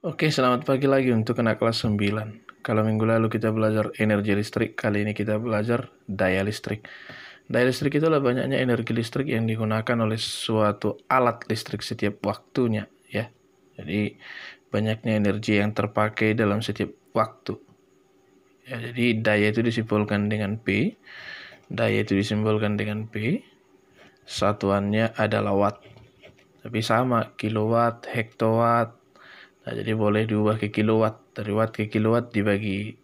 Oke, selamat pagi lagi untuk anak kelas 9. Kalau minggu lalu kita belajar energi listrik, kali ini kita belajar daya listrik. Daya listrik itulah banyaknya energi listrik yang digunakan oleh suatu alat listrik setiap waktunya, ya. Jadi, banyaknya energi yang terpakai dalam setiap waktu. Ya, jadi daya itu disimbolkan dengan P. Daya itu disimbolkan dengan P. Satuannya adalah watt. Tapi sama, kilowatt, hektowatt. Nah, jadi boleh diubah ke kilowatt. Dari watt ke kilowatt dibagi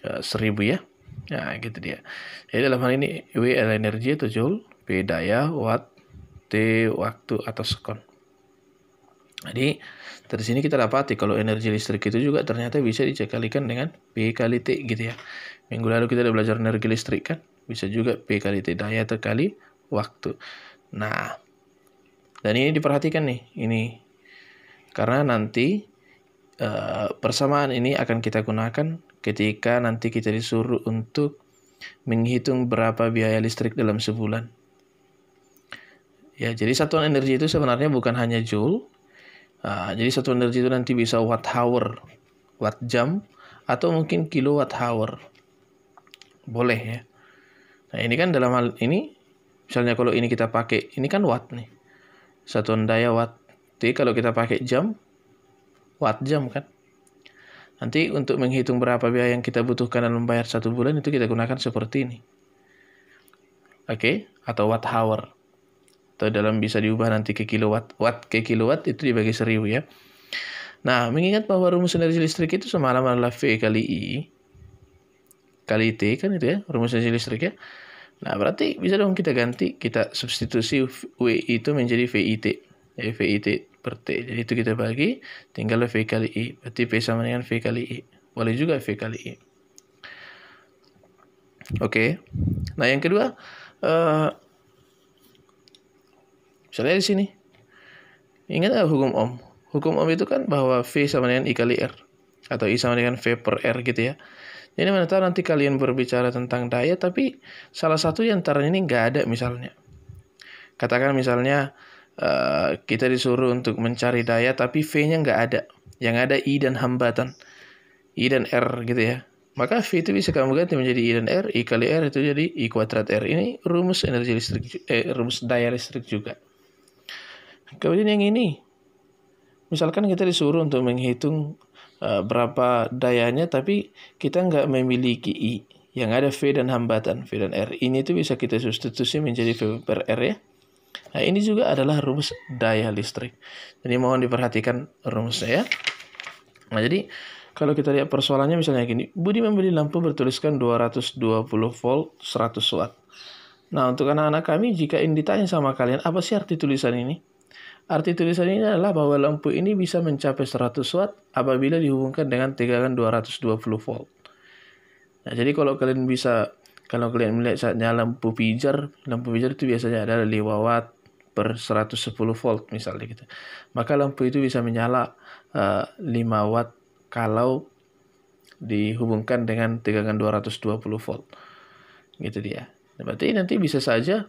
1000 ya. Nah, gitu dia. Jadi dalam hal ini W adalah energi atau joule, P daya, watt, T waktu atau sekon. Jadi dari sini kita dapati kalau energi listrik itu juga ternyata bisa dikalikan dengan P kali T gitu ya. Minggu lalu kita udah belajar energi listrik kan, bisa juga P kali T, daya terkali waktu. Nah, dan ini diperhatikan nih, ini karena nanti persamaan ini akan kita gunakan ketika nanti kita disuruh untuk menghitung berapa biaya listrik dalam sebulan. Ya, jadi satuan energi itu sebenarnya bukan hanya joule. Jadi satuan energi itu nanti bisa watt hour, watt jam, atau mungkin kilowatt hour. Boleh ya. Nah, ini kan dalam hal ini, misalnya kalau ini kita pakai, ini kan watt nih. Satuan daya watt. Jadi kalau kita pakai jam, watt jam kan. Nanti untuk menghitung berapa biaya yang kita butuhkan dalam membayar satu bulan itu kita gunakan seperti ini. Oke, atau watt hour. Atau dalam bisa diubah nanti ke kilowatt. Watt ke kilowatt itu dibagi 1000 ya. Nah, mengingat bahwa rumus energi listrik itu semalam adalah V kali I kali T kan itu ya, rumus energi listrik ya. Nah, berarti bisa dong kita ganti, kita substitusi W itu menjadi VIT. Jadi VIT per T. Jadi itu kita bagi, tinggal V kali I. Berarti P sama dengan V kali I. Boleh juga V kali I. Oke. Nah, yang kedua, misalnya di sini. Ingat hukum Ohm? Hukum Ohm itu kan bahwa V sama dengan I kali R. Atau I sama dengan V per R gitu ya. Jadi mana tahu nanti kalian berbicara tentang daya, tapi salah satu di antaranya ini nggak ada misalnya. Katakan misalnya kita disuruh untuk mencari daya, tapi V-nya nggak ada. Yang ada I dan hambatan. I dan R gitu ya. Maka V itu bisa kamu ganti menjadi I dan R. I kali R itu jadi I kuadrat R. Ini rumus energi listrik, rumus daya listrik juga. Kemudian yang ini, misalkan kita disuruh untuk menghitung berapa dayanya, tapi kita nggak memiliki I. Yang ada V dan hambatan, V dan R. Ini tuh bisa kita substitusi menjadi V per R ya. Nah, ini juga adalah rumus daya listrik. Jadi mohon diperhatikan rumusnya ya. Nah, jadi kalau kita lihat persoalannya misalnya gini, Budi membeli lampu bertuliskan 220 volt 100 watt. Nah, untuk anak-anak kami, jika ini ditanya sama kalian, apa sih arti tulisan ini? Arti tulisan ini adalah bahwa lampu ini bisa mencapai 100 watt apabila dihubungkan dengan tegangan 220 volt. Nah, jadi kalau kalian melihat saatnya lampu pijar itu biasanya adalah 5 watt per 110 volt misalnya gitu. Maka lampu itu bisa menyala 5 watt kalau dihubungkan dengan tegangan 220 volt. Gitu dia. Berarti nanti bisa saja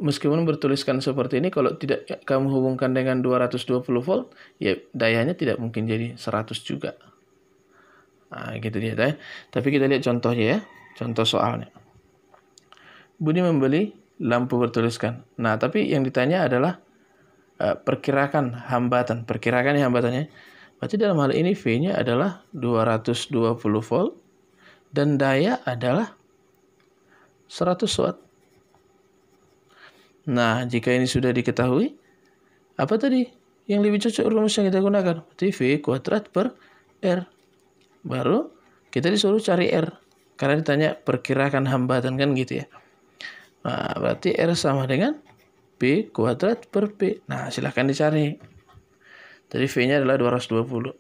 meskipun bertuliskan seperti ini, kalau tidak kamu hubungkan dengan 220 volt, ya dayanya tidak mungkin jadi 100 juga. Nah, gitu dia. Tapi kita lihat contohnya ya. Contoh soalnya. Budi membeli lampu bertuliskan. Nah, tapi yang ditanya adalah perkirakan hambatan. Perkirakan ya hambatannya. Berarti dalam hal ini V-nya adalah 220 volt dan daya adalah 100 watt. Nah, jika ini sudah diketahui, apa tadi yang lebih cocok rumus yang kita gunakan? Berarti V kuadrat per R. Baru kita disuruh cari R. Karena ditanya perkirakan hambatan kan gitu ya. Nah, berarti R sama dengan P kuadrat per P. Nah, silahkan dicari. Jadi V-nya adalah 220.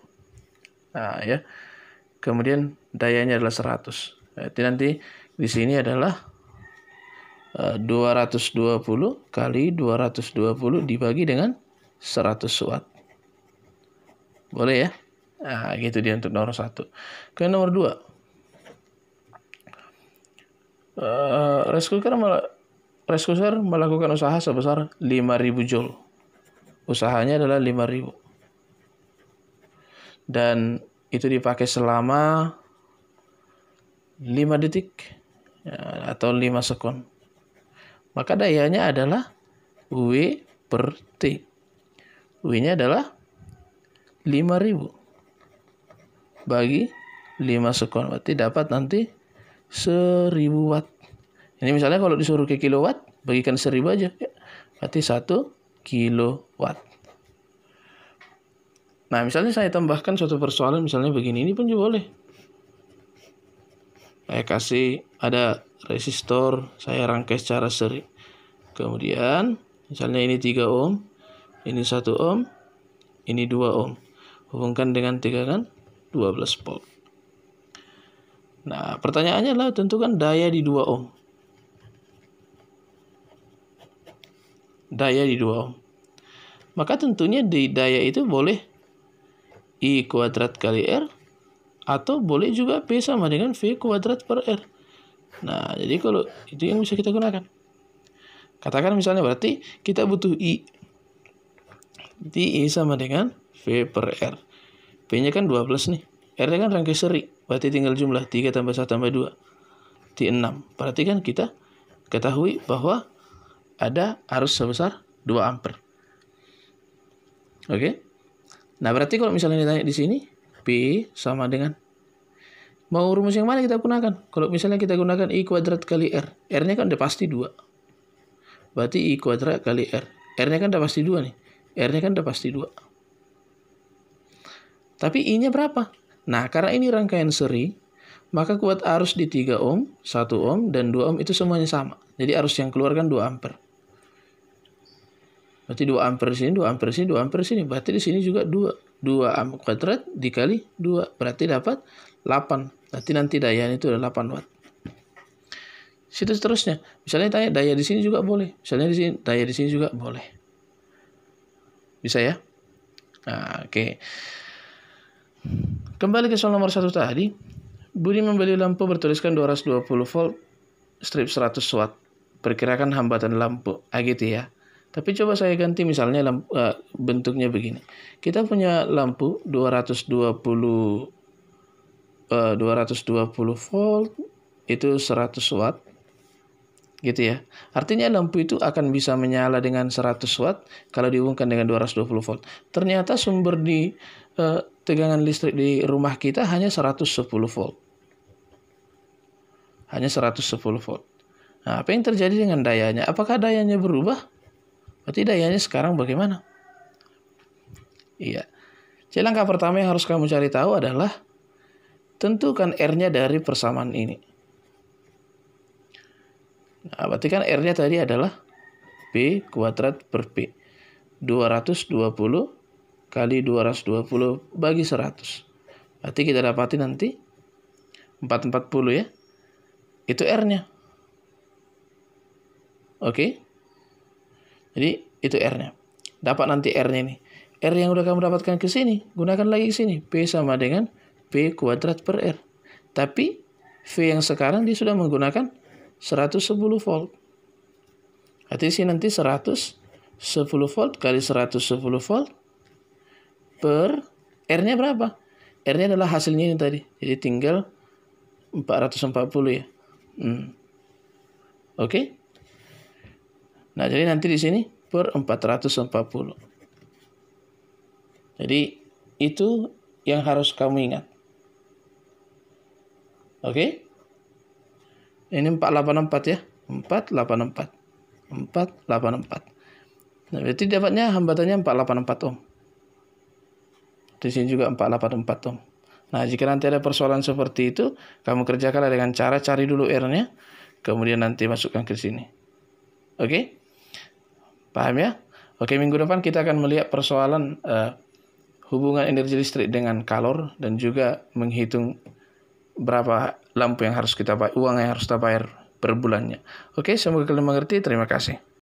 Nah, ya. Kemudian dayanya adalah 100. Berarti nanti di sini adalah 220 kali 220 dibagi dengan 100 watt. Boleh ya? Nah, gitu dia untuk nomor 1. Ke nomor 2. Rice cooker melakukan usaha sebesar 5.000 joule. Usahanya adalah 5.000. dan itu dipakai selama 5 detik ya, atau 5 sekon. Maka dayanya adalah W per T. W-nya adalah 5000 bagi 5 sekon. Berarti dapat nanti 1000 watt. Ini misalnya kalau disuruh ke kilowatt, bagikan 1000 aja. Ya. Berarti 1 kilowatt. Nah, misalnya saya tambahkan suatu persoalan, misalnya begini, ini pun juga boleh. Saya kasih ada resistor, saya rangkai secara seri. Kemudian, misalnya ini 3 ohm, ini 1 ohm, ini 2 ohm. Hubungkan dengan tegangan 12 volt. Nah, pertanyaannya adalah tentukan daya di 2 ohm. Daya di 2 ohm. Maka tentunya di daya itu boleh I kuadrat kali R, atau boleh juga P sama dengan V kuadrat per R. Nah, jadi kalau itu yang bisa kita gunakan. Katakan misalnya berarti kita butuh I. Jadi I sama dengan V per R. P-nya kan 12 nih. R-nya kan rangkai seri. Berarti tinggal jumlah 3 tambah 1 tambah 2. Di 6. Berarti kan kita ketahui bahwa ada arus sebesar 2 ampere. Oke. Nah, berarti kalau misalnya ditanya di sini, P sama dengan, mau rumus yang mana kita gunakan? Kalau misalnya kita gunakan I kuadrat kali R. R-nya kan udah pasti 2. Berarti I kuadrat kali R. R-nya kan udah pasti 2 nih. R-nya kan udah pasti 2. Tapi I-nya berapa? Nah, karena ini rangkaian seri, maka kuat arus di 3 ohm, 1 ohm, dan 2 ohm itu semuanya sama. Jadi arus yang keluar kan 2 ampere. Berarti 2 ampere sini, 2 ampere sini, 2 ampere sini. Berarti di sini juga 2. 2 ampere kuadrat dikali 2. Berarti dapat 8. Berarti nanti dayanya itu adalah 8 watt. Situ seterusnya. Misalnya tanya daya di sini juga boleh. Misalnya di sini daya di sini juga boleh. Bisa ya? Nah, oke. Kembali ke soal nomor 1 tadi. Budi membeli lampu bertuliskan 220 volt strip 100 watt. Perkirakan hambatan lampu. Gitu ya. Tapi coba saya ganti misalnya bentuknya begini. Kita punya lampu 220 volt itu 100 watt. Gitu ya. Artinya lampu itu akan bisa menyala dengan 100 watt kalau dihubungkan dengan 220 volt. Ternyata sumber di tegangan listrik di rumah kita hanya 110 volt. Hanya 110 volt. Nah, apa yang terjadi dengan dayanya? Apakah dayanya berubah? Berarti dayanya sekarang bagaimana? Iya. Jadi langkah pertama yang harus kamu cari tahu adalah tentukan R-nya dari persamaan ini. Nah, berarti kan R-nya tadi adalah P kuadrat per P. 220 kali 220 bagi 100. Berarti kita dapati nanti 440 ya. Itu R-nya. Oke. Jadi itu R-nya. Dapat nanti R-nya ini. R yang udah kamu dapatkan ke sini, gunakan lagi ke sini. P sama dengan P kuadrat per R. Tapi V yang sekarang dia sudah menggunakan 110 volt. Berarti sini nanti 110 volt kali 110 volt per R-nya berapa? R-nya adalah hasilnya ini tadi. Jadi tinggal 440 ya. Oke. Nah, jadi nanti di sini per 440. Jadi itu yang harus kamu ingat. Oke? Ini 484 ya. 484. 484. Nah, berarti dapatnya hambatannya 484 ohm. Di sini juga 484 ohm. Nah, jika nanti ada persoalan seperti itu, kamu kerjakanlah dengan cara cari dulu R-nya, kemudian nanti masukkan ke sini. Oke? Paham ya? Oke, minggu depan kita akan melihat persoalan hubungan energi listrik dengan kalor dan juga menghitung berapa lampu yang harus kita bayar, uang yang harus kita bayar per bulannya. Oke, semoga kalian mengerti. Terima kasih.